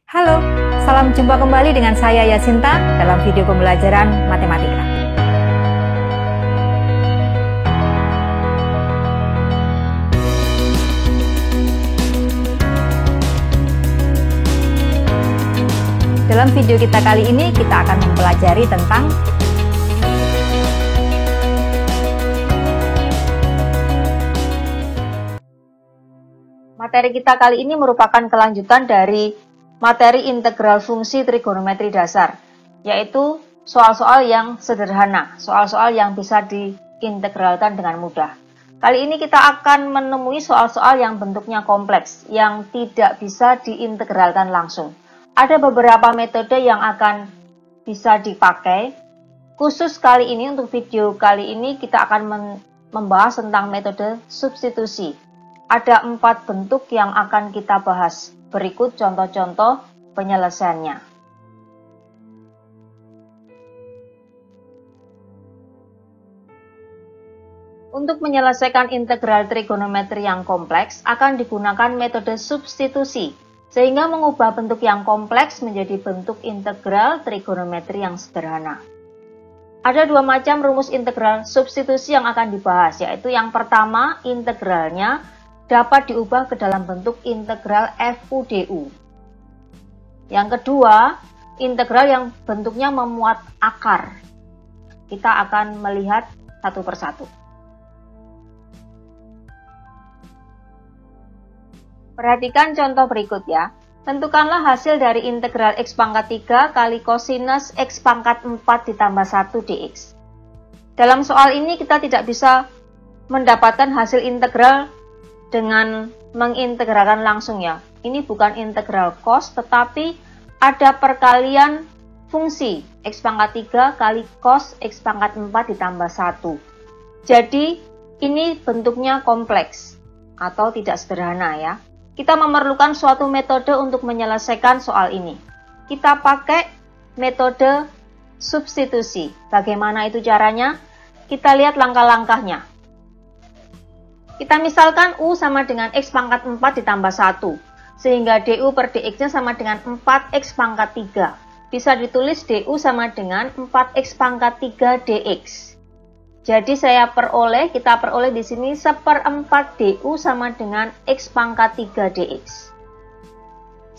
Halo, salam jumpa kembali dengan saya Yasinta dalam video pembelajaran matematika. Dalam video kita kali ini, kita akan mempelajari tentang materi kita kali ini merupakan kelanjutan dari materi integral fungsi trigonometri dasar, yaitu soal-soal yang sederhana, soal-soal yang bisa diintegralkan dengan mudah. Kali ini kita akan menemui soal-soal yang bentuknya kompleks, yang tidak bisa diintegralkan langsung. Ada beberapa metode yang akan bisa dipakai. Khusus kali ini, untuk video kali ini, kita akan membahas tentang metode substitusi. Ada 4 bentuk yang akan kita bahas. Berikut contoh-contoh penyelesaiannya. Untuk menyelesaikan integral trigonometri yang kompleks, akan digunakan metode substitusi, sehingga mengubah bentuk yang kompleks menjadi bentuk integral trigonometri yang sederhana. Ada 2 macam rumus integral substitusi yang akan dibahas, yaitu yang pertama, integralnya dapat diubah ke dalam bentuk integral FU/DU. Yang kedua, integral yang bentuknya memuat akar. Kita akan melihat satu persatu. Perhatikan contoh berikut ya. Tentukanlah hasil dari integral X pangkat 3 kali kosinus X pangkat 4 ditambah 1 dx. Dalam soal ini kita tidak bisa mendapatkan hasil integral dengan mengintegralkan langsung ya. Ini bukan integral cos, tetapi ada perkalian fungsi X pangkat 3 kali cos X pangkat 4 ditambah 1. Jadi ini bentuknya kompleks atau tidak sederhana ya. Kita memerlukan suatu metode untuk menyelesaikan soal ini. Kita pakai metode substitusi. Bagaimana itu caranya? Kita lihat langkah-langkahnya. Kita misalkan U sama dengan X pangkat 4 ditambah 1, sehingga DU per DX-nya sama dengan 4X pangkat 3. Bisa ditulis DU sama dengan 4X pangkat 3 DX. Jadi kita peroleh di sini 1/4 DU sama dengan X pangkat 3 DX.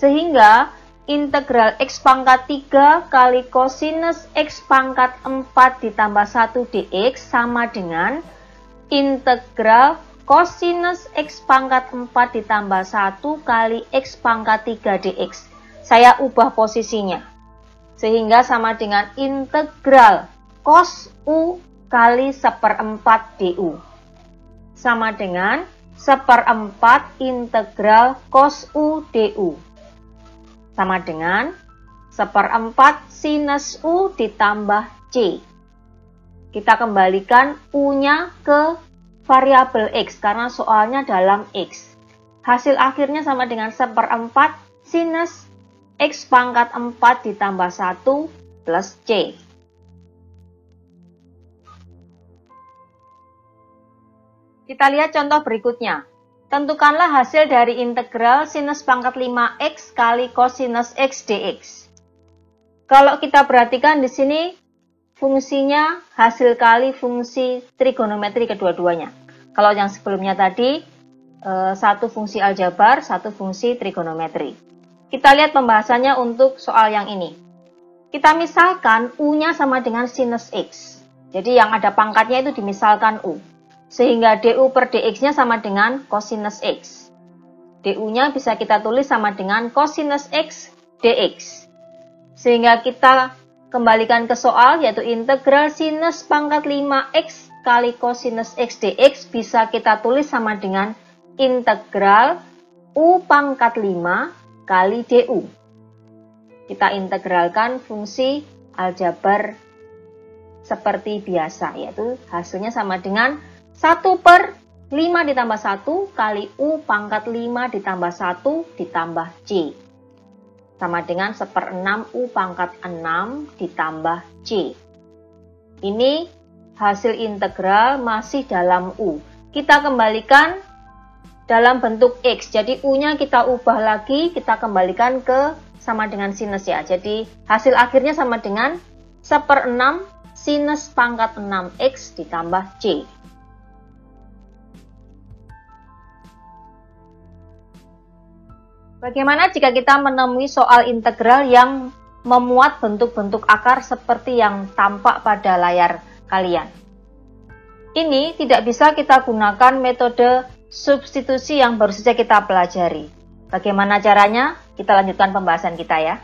Sehingga integral X pangkat 3 kali kosinus X pangkat 4 ditambah 1 DX sama dengan integral kosinus X pangkat 4 ditambah 1 kali X pangkat 3 dx. Saya ubah posisinya. Sehingga sama dengan integral cos U kali 1/4 du. Sama dengan 1/4 integral cos U du. Sama dengan 1/4 sinus U ditambah C. Kita kembalikan U-nya ke variabel X, karena soalnya dalam X. Hasil akhirnya sama dengan 1/4 sinus X pangkat 4 ditambah 1 plus C. Kita lihat contoh berikutnya. Tentukanlah hasil dari integral sinus pangkat 5X kali kosinus X dx. Kalau kita perhatikan di sini, fungsinya hasil kali fungsi trigonometri kedua-duanya. Kalau yang sebelumnya tadi, satu fungsi aljabar, satu fungsi trigonometri. Kita lihat pembahasannya untuk soal yang ini. Kita misalkan U-nya sama dengan sinus X. Jadi yang ada pangkatnya itu dimisalkan U. Sehingga DU per DX-nya sama dengan kosinus X. DU-nya bisa kita tulis sama dengan kosinus X dx. Sehingga kita kembalikan ke soal, yaitu integral sinus pangkat 5X kali kosinus X dx bisa kita tulis sama dengan integral U pangkat 5 kali DU. Kita integralkan fungsi aljabar seperti biasa, yaitu hasilnya sama dengan 1/5 ditambah 1 kali U pangkat 5 ditambah 1 ditambah C. Sama dengan 1/6 U pangkat 6 ditambah C. Ini hasil integral masih dalam U. Kita kembalikan dalam bentuk X. Jadi U-nya kita ubah lagi, kita kembalikan ke 1 sama dengan sinus ya. Jadi hasil akhirnya sama dengan 1/6 sinus pangkat 6X ditambah C. Bagaimana jika kita menemui soal integral yang memuat bentuk-bentuk akar seperti yang tampak pada layar kalian? Ini tidak bisa kita gunakan metode substitusi yang baru saja kita pelajari. Bagaimana caranya? Kita lanjutkan pembahasan kita ya.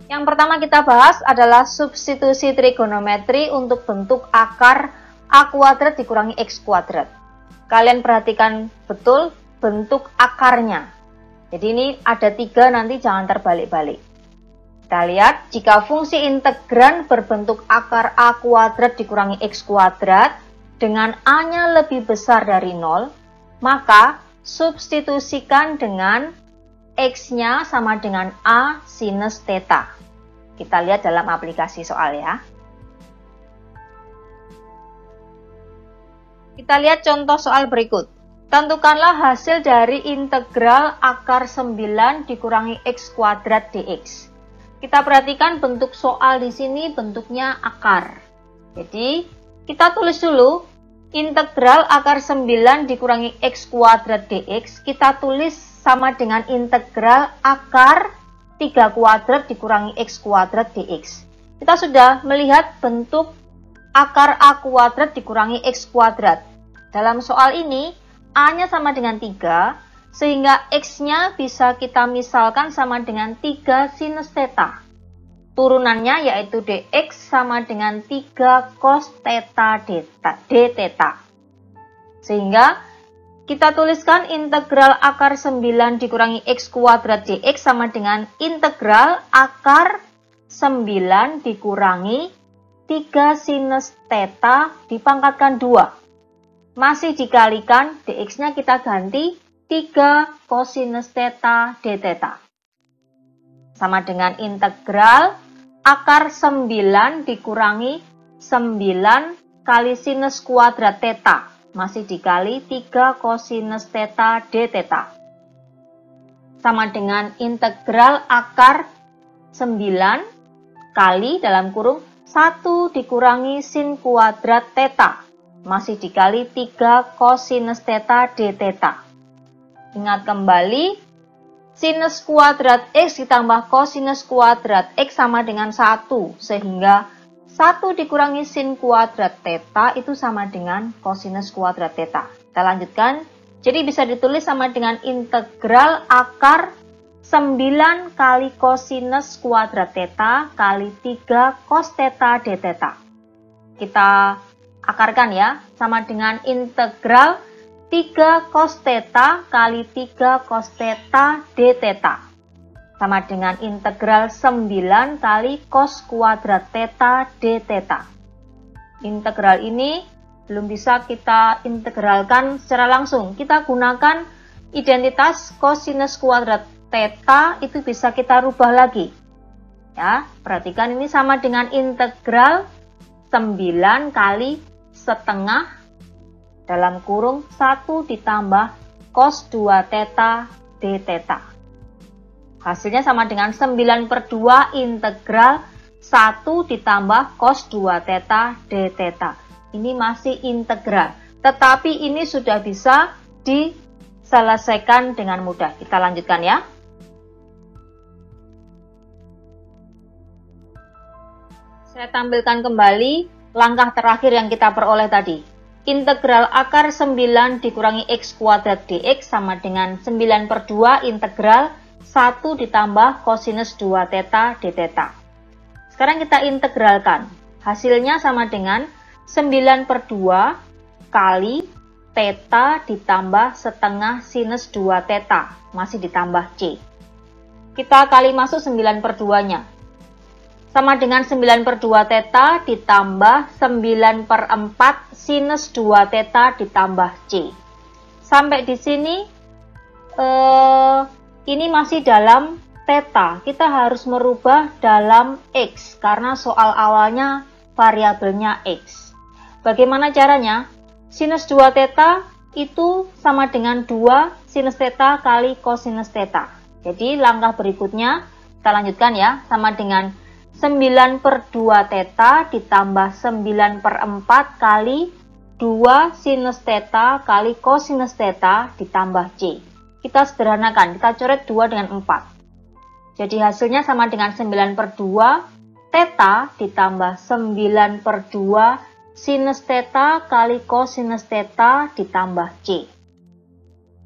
Yang pertama kita bahas adalah substitusi trigonometri untuk bentuk akar A kuadrat dikurangi X kuadrat. Kalian perhatikan betul bentuk akarnya. Jadi ini ada 3, nanti jangan terbalik-balik. Kita lihat, jika fungsi integran berbentuk akar A kuadrat dikurangi X kuadrat dengan A-nya lebih besar dari 0, maka substitusikan dengan X-nya sama dengan A sinus theta. Kita lihat dalam aplikasi soal ya. Kita lihat contoh soal berikut. Tentukanlah hasil dari integral akar 9 dikurangi X kuadrat dx. Kita perhatikan bentuk soal di sini bentuknya akar. Jadi, kita tulis dulu integral akar 9 dikurangi X kuadrat dx. Kita tulis sama dengan integral akar 3 kuadrat dikurangi X kuadrat dx. Kita sudah melihat bentuk akar A kuadrat dikurangi X kuadrat. Dalam soal ini, A-nya sama dengan 3, sehingga X-nya bisa kita misalkan sama dengan 3 sinus theta. Turunannya yaitu dx sama dengan 3 cos theta d theta. Sehingga kita tuliskan integral akar 9 dikurangi X kuadrat dx sama dengan integral akar 9 dikurangi 3 sinus theta dipangkatkan 2. Masih dikalikan, dx-nya kita ganti 3 cosinus theta d theta. Sama dengan integral akar 9 dikurangi 9 kali sinus kuadrat theta. Masih dikali 3 cosinus theta d theta. Sama dengan integral akar 9 kali dalam kurung 1 dikurangi sin kuadrat theta. Masih dikali 3 cosinus theta d theta. Ingat kembali, sinus kuadrat X ditambah cosinus kuadrat X sama dengan 1. Sehingga 1 dikurangi sin kuadrat theta itu sama dengan cosinus kuadrat theta. Kita lanjutkan. Jadi bisa ditulis sama dengan integral akar 9 kali cosinus kuadrat theta kali 3 cos theta d theta. Kita akarkan ya, sama dengan integral 3 cos theta kali 3 cos theta d theta. Sama dengan integral 9 kali cos kuadrat theta d theta. Integral ini belum bisa kita integralkan secara langsung. Kita gunakan identitas cosinus kuadrat theta, itu bisa kita rubah lagi. Ya, perhatikan ini sama dengan integral 9 kali setengah dalam kurung 1 ditambah cos 2 theta d theta. Hasilnya sama dengan 9/2 integral 1 ditambah cos 2 theta d theta. Ini masih integral, tetapi ini sudah bisa diselesaikan dengan mudah. Kita lanjutkan ya. Saya tampilkan kembali langkah terakhir yang kita peroleh tadi. Integral akar 9 dikurangi X kuadrat dx sama dengan 9/2 integral 1 ditambah cosinus 2 theta d theta. Sekarang kita integralkan. Hasilnya sama dengan 9/2 kali theta ditambah setengah sinus 2 theta. Masih ditambah C. Kita kali masuk 9/2-nya. Sama dengan 9/2 theta ditambah 9/4 sinus 2 theta ditambah C. Sampai di sini, ini masih dalam theta. Kita harus merubah dalam X, karena soal awalnya variabelnya X. Bagaimana caranya? Sinus 2 theta itu sama dengan 2 sinus theta kali cosinus theta. Jadi langkah berikutnya kita lanjutkan ya, sama dengan 9/2 theta ditambah 9/4 kali 2 sinus theta kali cosinus theta ditambah C. Kita sederhanakan, kita coret 2 dengan 4. Jadi hasilnya sama dengan 9/2 theta ditambah 9/2 sinus theta kali cosinus theta ditambah C.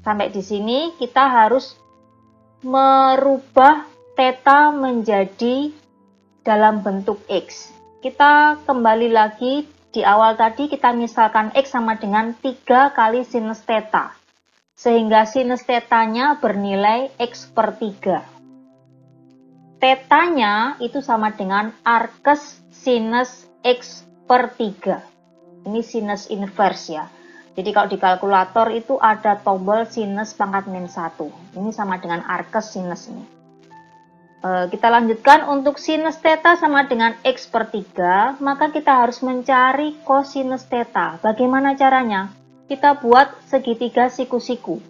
Sampai di sini kita harus merubah theta menjadi dalam bentuk X. Kita kembali lagi di awal tadi, kita misalkan X sama dengan 3 kali sinus theta. Sehingga sinus tetanya bernilai X/3. Tetanya itu sama dengan arkes sinus X/3. Ini sinus inverse ya. Jadi kalau di kalkulator itu ada tombol sinus pangkat -1. Ini sama dengan arkes sinus ini. Kita lanjutkan, untuk sinus theta sama dengan X/3, maka kita harus mencari cosinus theta. Bagaimana caranya? Kita buat segitiga siku-siku.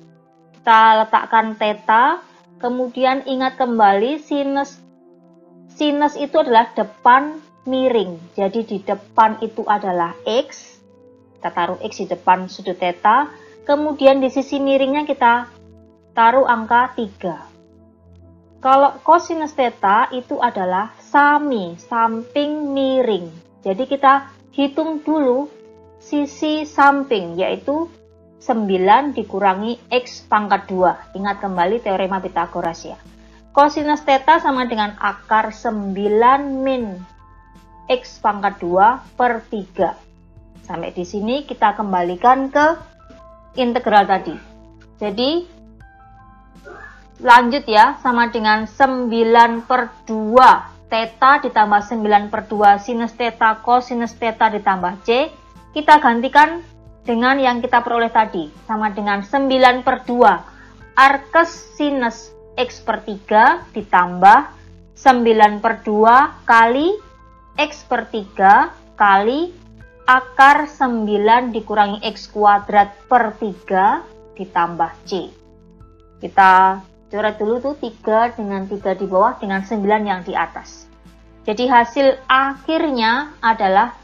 Kita letakkan theta, kemudian ingat kembali sinus itu adalah depan miring. Jadi di depan itu adalah X. Kita taruh X di depan sudut theta. Kemudian di sisi miringnya kita taruh angka 3. Kalau cosinus theta itu dah samping miring. Jadi kita hitung dulu sisi samping, yaitu 9 dikurangi X pangkat 2. Ingat kembali teorema Pythagoras ya. Cosinus theta sama dengan akar 9 min X pangkat 2 per 3. Sampai di sini kita kembalikan ke integral tadi. Jadi lanjut ya, sama dengan 9/2 theta ditambah 9/2 sinus theta cosinus theta ditambah C. Kita gantikan dengan yang kita peroleh tadi, sama dengan 9/2 arkes sinus X/3 ditambah 9/2 kali X/3 kali akar 9 dikurangi X² per 3 ditambah C. Kita coret dulu tuh 3 dengan 3 di bawah dengan 9 yang di atas. Jadi hasil akhirnya adalah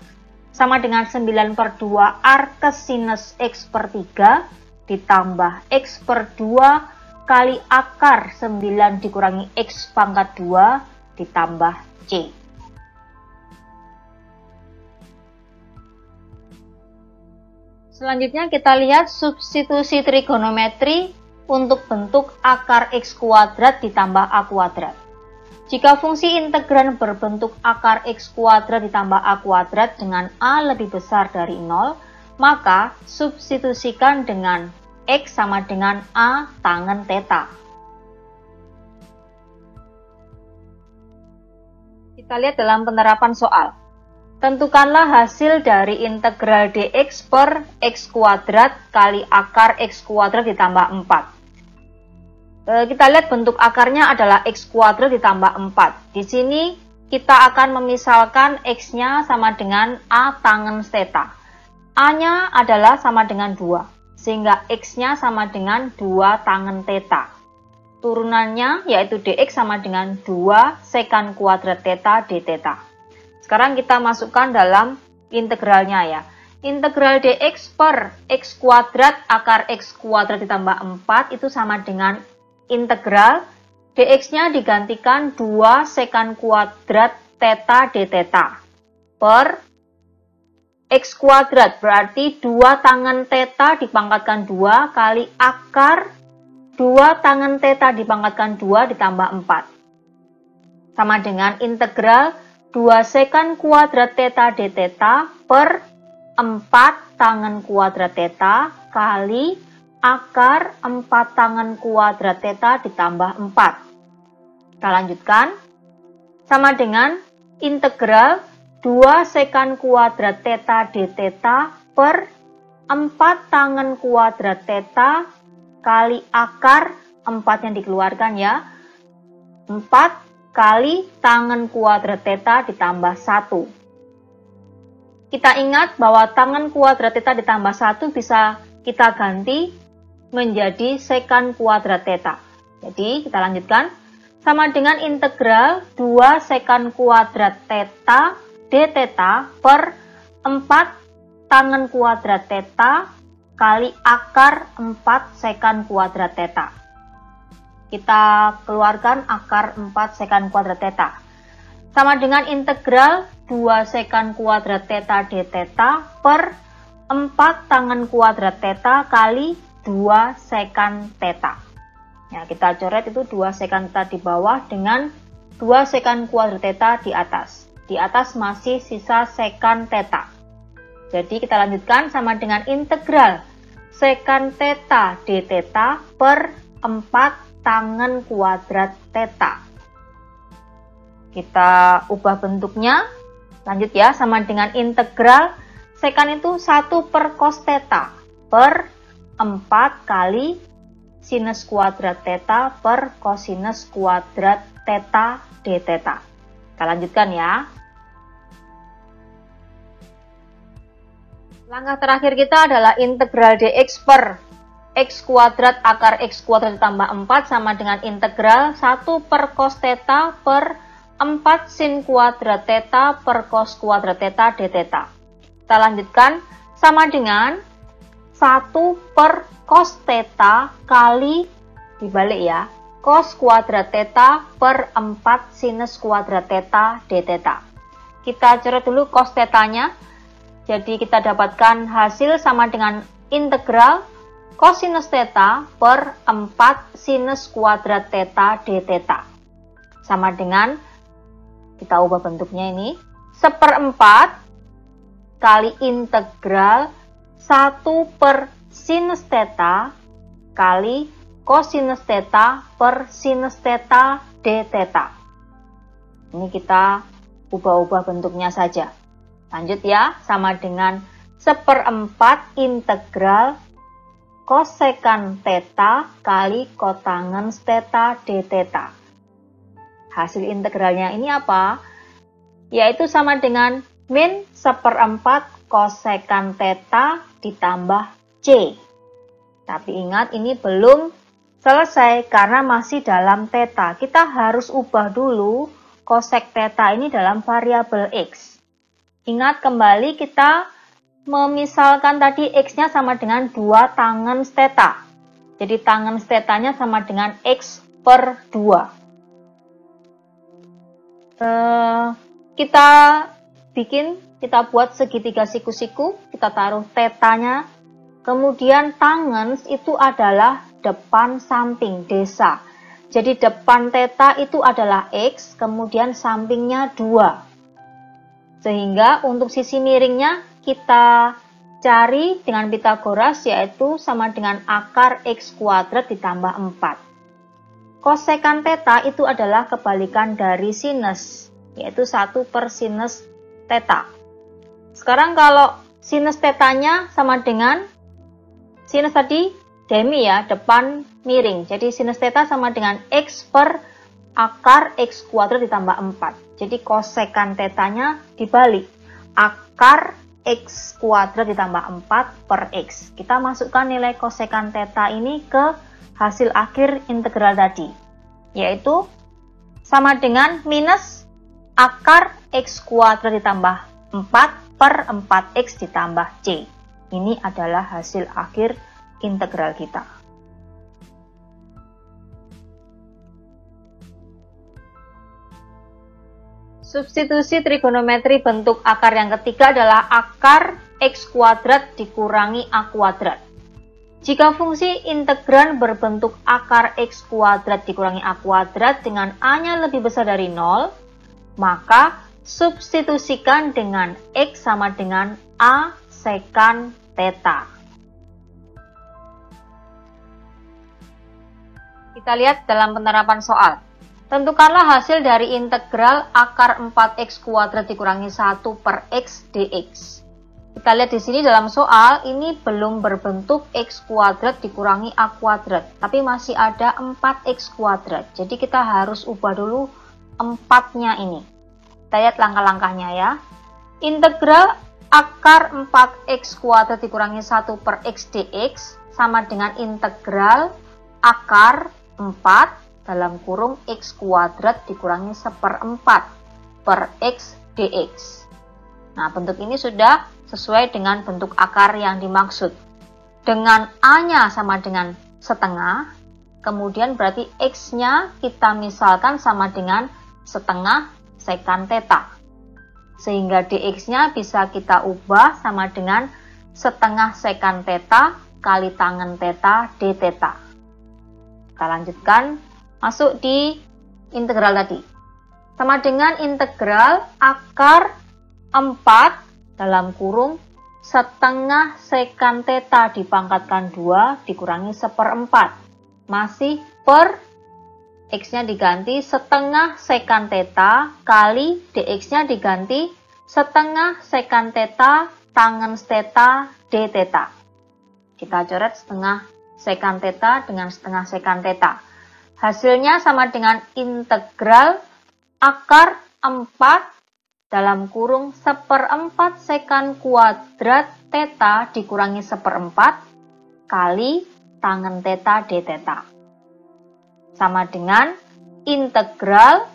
sama dengan 9/2 arkes sinus X/3 ditambah X/2 kali akar 9 dikurangi X pangkat 2 ditambah C. Selanjutnya kita lihat substitusi trigonometri untuk bentuk akar X² ditambah A². Jika fungsi integran berbentuk akar X² ditambah A² dengan A lebih besar dari 0, maka substitusikan dengan X sama dengan A tangen theta. Kita lihat dalam penerapan soal. Tentukanlah hasil dari integral dx per X² kali akar X² ditambah 4. Kita lihat bentuk akarnya adalah X² ditambah 4. Di sini kita akan memisalkan X-nya sama dengan A tangen theta. A-nya adalah sama dengan 2, sehingga X-nya sama dengan 2 tangen theta. Turunannya yaitu dx sama dengan 2 secant kuadrat theta d theta. Sekarang kita masukkan dalam integralnya ya. Integral dx per X² akar X² ditambah 4 itu sama dengan integral dx-nya digantikan 2 secant kuadrat theta d theta per X², berarti 2 tangen theta dipangkatkan 2 kali akar 2 tangen theta dipangkatkan 2 ditambah 4. Sama dengan integral 2 secant kuadrat theta d theta per 4 tangen kuadrat theta kali akar 4 tangen kuadrat theta ditambah 4. Kita lanjutkan. Sama dengan integral 2 secant kuadrat theta d theta per 4 tangen kuadrat theta kali akar 4 yang dikeluarkan ya. 4 kali tangen kuadrat theta ditambah 1. Kita ingat bahwa tangen kuadrat theta ditambah 1 bisa kita ganti menjadi sekant kuadrat theta. Jadi kita lanjutkan, sama dengan integral 2 sekant kuadrat theta d theta per 4 tangen kuadrat theta kali akar 4 sekant kuadrat theta. Kita keluarkan akar 4 sekant kuadrat theta. Sama dengan integral 2 sekant kuadrat theta d theta per 4 tangen kuadrat theta kali 2 sekant theta. Ya, kita coret itu 2 sekant theta di bawah dengan 2 sekant kuadrat theta di atas. Di atas masih sisa sekant theta. Jadi kita lanjutkan, sama dengan integral sekant theta d theta per 4 tangen kuadrat theta. Kita ubah bentuknya. Lanjut ya, sama dengan integral sekant itu 1 per cos theta per 4 kali sinus kuadrat theta per kosinus kuadrat theta d theta. Kita lanjutkan ya. Langkah terakhir kita adalah integral dx per x kuadrat akar x kuadrat ditambah 4 sama dengan integral 1 per cos theta per 4 sin kuadrat theta per cos kuadrat theta d theta. Kita lanjutkan, sama dengan 1 per cos theta kali, dibalik ya, cos kuadrat theta per 4 sinus kuadrat theta d theta. Kita coret dulu cos theta-nya. Jadi kita dapatkan hasil sama dengan integral kosinus theta per 4 sinus kuadrat theta d theta. Sama dengan, kita ubah bentuknya ini, 1/4 kali integral 1 per sinus theta kali kosinus theta per sinus theta d theta. Ini kita ubah-ubah bentuknya saja. Lanjut ya, sama dengan 1/4 integral kosekant theta kali kotangens theta d theta. Hasil integralnya ini apa? Yaitu sama dengan min 1/4 kosekant theta ditambah c. Tapi ingat, ini belum selesai karena masih dalam theta. Kita harus ubah dulu kosek theta ini dalam variabel x. Ingat kembali, kita memisalkan tadi x-nya sama dengan 2 tangens theta. Jadi tangens theta-nya sama dengan x per 2. Kita buat segitiga siku-siku, kita taruh theta-nya. Kemudian tangens itu adalah depan samping, desa. Jadi depan theta itu adalah x, kemudian sampingnya 2. Sehingga untuk sisi miringnya kita cari dengan Pitagoras, yaitu sama dengan akar x kuadrat ditambah 4. Kosekant theta itu adalah kebalikan dari sinus, yaitu 1 per sinus theta. Sekarang kalau sinus theta-nya sama dengan sinus tadi demi ya, depan miring. Jadi sinus theta sama dengan x per akar x kuadrat ditambah 4. Jadi kosekant theta-nya dibalik. Akar x kuadrat ditambah 4 per x. Kita masukkan nilai kosekant theta ini ke hasil akhir integral tadi. Yaitu sama dengan minus akar x kuadrat ditambah 4 per 4x ditambah c. Ini adalah hasil akhir integral kita. Substitusi trigonometri bentuk akar yang ketiga adalah akar x kuadrat dikurangi a kuadrat. Jika fungsi integran berbentuk akar x kuadrat dikurangi a kuadrat dengan a-nya lebih besar dari 0, maka substitusikan dengan x sama dengan a sekant theta. Kita lihat dalam penerapan soal. Tentukanlah hasil dari integral akar 4x kuadrat dikurangi 1 per x dx. Kita lihat di sini dalam soal, ini belum berbentuk x kuadrat dikurangi a kuadrat, tapi masih ada 4x kuadrat. Jadi kita harus ubah dulu 4-nya ini. Kita lihat langkah-langkahnya ya. Integral akar 4x kuadrat dikurangi 1 per x dx sama dengan integral akar 4 dalam kurung x kuadrat dikurangi 1/4 per x dx. Nah, bentuk ini sudah sesuai dengan bentuk akar yang dimaksud. Dengan A-nya sama dengan setengah, kemudian berarti X-nya kita misalkan sama dengan setengah sekan theta. Sehingga dx-nya bisa kita ubah sama dengan setengah sekan theta kali tangen theta d theta. Kita lanjutkan, masuk di integral tadi. Sama dengan integral akar 4 dalam kurung setengah sekan theta dipangkatkan 2 dikurangi 1/4. Masih per X-nya diganti setengah sekan theta kali dx-nya diganti setengah sekan theta tangen theta d theta. Kita coret setengah sekan theta dengan setengah sekan theta. Hasilnya sama dengan integral akar 4 dalam kurung 1/4 sekan kuadrat theta dikurangi 1/4 kali tangen theta d theta. Sama dengan integral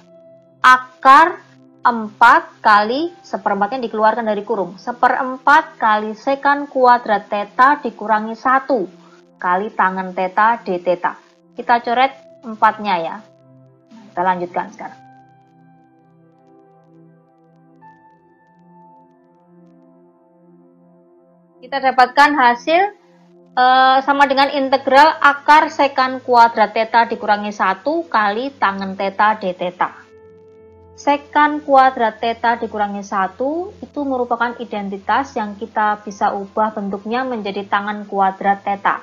akar 4 kali 1/4-nya dikeluarkan dari kurung. 1/4 kali sekan kuadrat theta dikurangi 1 kali tangen theta d theta. Kita coret 4-nya ya. Kita lanjutkan sekarang. Kita dapatkan hasil sama dengan integral akar sekan kuadrat theta dikurangi 1 kali tangen theta d theta. Sekan kuadrat theta dikurangi 1 itu merupakan identitas yang kita bisa ubah bentuknya menjadi tangen kuadrat theta.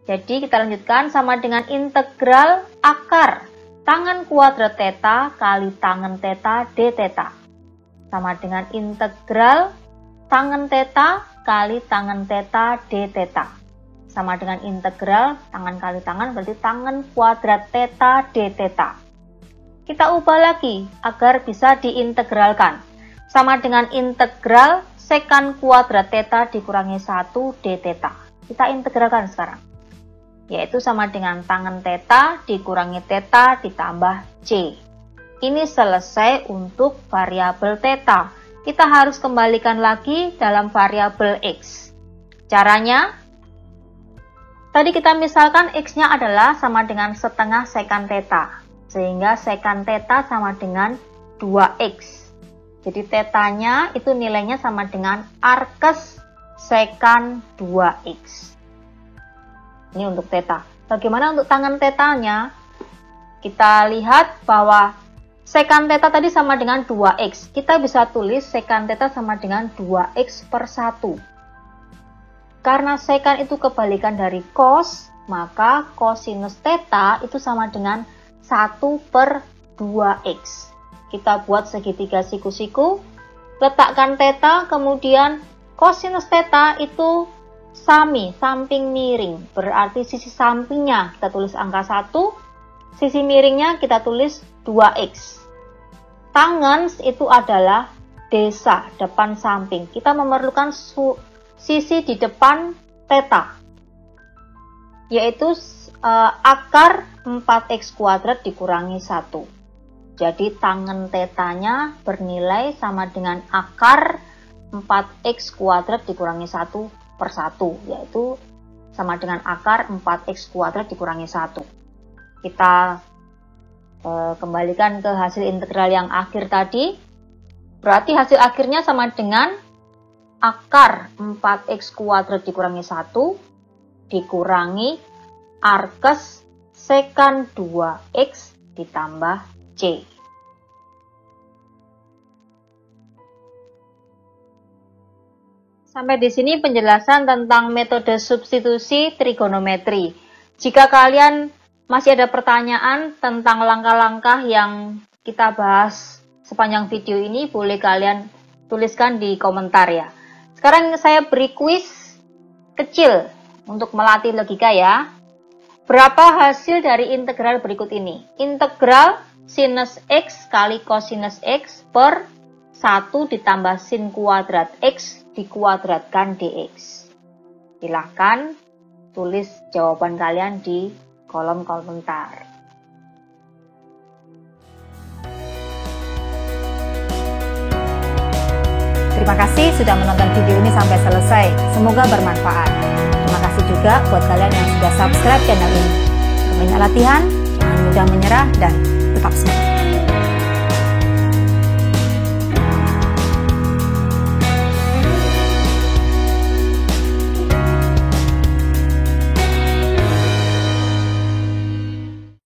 Jadi kita lanjutkan, sama dengan integral akar tangen kuadrat theta kali tangen theta d theta. Sama dengan integral tangen theta kali tangen theta d theta. Sama dengan integral tangan kali tangan berarti tangen kuadrat theta d theta. Kita ubah lagi agar bisa diintegralkan. Sama dengan integral sekan kuadrat theta dikurangi 1 d theta. Kita integralkan sekarang. Yaitu sama dengan tangen theta dikurangi theta ditambah c. Ini selesai untuk variabel theta. Kita harus kembalikan lagi dalam variabel x. Caranya, tadi kita misalkan X-nya adalah sama dengan setengah sekan theta. Sehingga sekan theta sama dengan 2X. Jadi theta-nya itu nilainya sama dengan arkes sekan 2X. Ini untuk theta. Bagaimana untuk tangen theta-nya? Kita lihat bahwa sekan theta tadi sama dengan 2X. Kita bisa tulis sekan theta sama dengan 2X per 1. Karena sekan itu kebalikan dari cos, maka cosinus theta itu sama dengan 1 per 2x. Kita buat segitiga siku-siku, letakkan theta, kemudian cosinus theta itu sami, samping miring. Berarti sisi sampingnya kita tulis angka 1, sisi miringnya kita tulis 2x. Tangens itu adalah desa, depan samping. Kita memerlukan sisi di depan theta, yaitu akar 4x kuadrat dikurangi 1. Jadi tangen theta-nya bernilai sama dengan akar 4x kuadrat dikurangi 1 per 1, yaitu sama dengan akar 4x kuadrat dikurangi 1. Kita kembalikan ke hasil integral yang akhir tadi. Berarti hasil akhirnya sama dengan akar 4x kuadrat dikurangi 1 dikurangi arkes sekan 2x ditambah c. Sampai di sini penjelasan tentang metode substitusi trigonometri. Jika kalian masih ada pertanyaan tentang langkah-langkah yang kita bahas sepanjang video ini, boleh kalian tuliskan di komentar ya. Sekarang saya beri kuis kecil untuk melatih logika ya. Berapa hasil dari integral berikut ini? Integral sinus x kali cosinus x per 1 ditambah sin kuadrat X dikuadratkan dx. Silahkan tulis jawaban kalian di kolom komentar. Terima kasih sudah menonton video ini sampai selesai. Semoga bermanfaat. Terima kasih juga buat kalian yang sudah subscribe channel ini. Banyak latihan, jangan mudah menyerah, dan tetap semangat.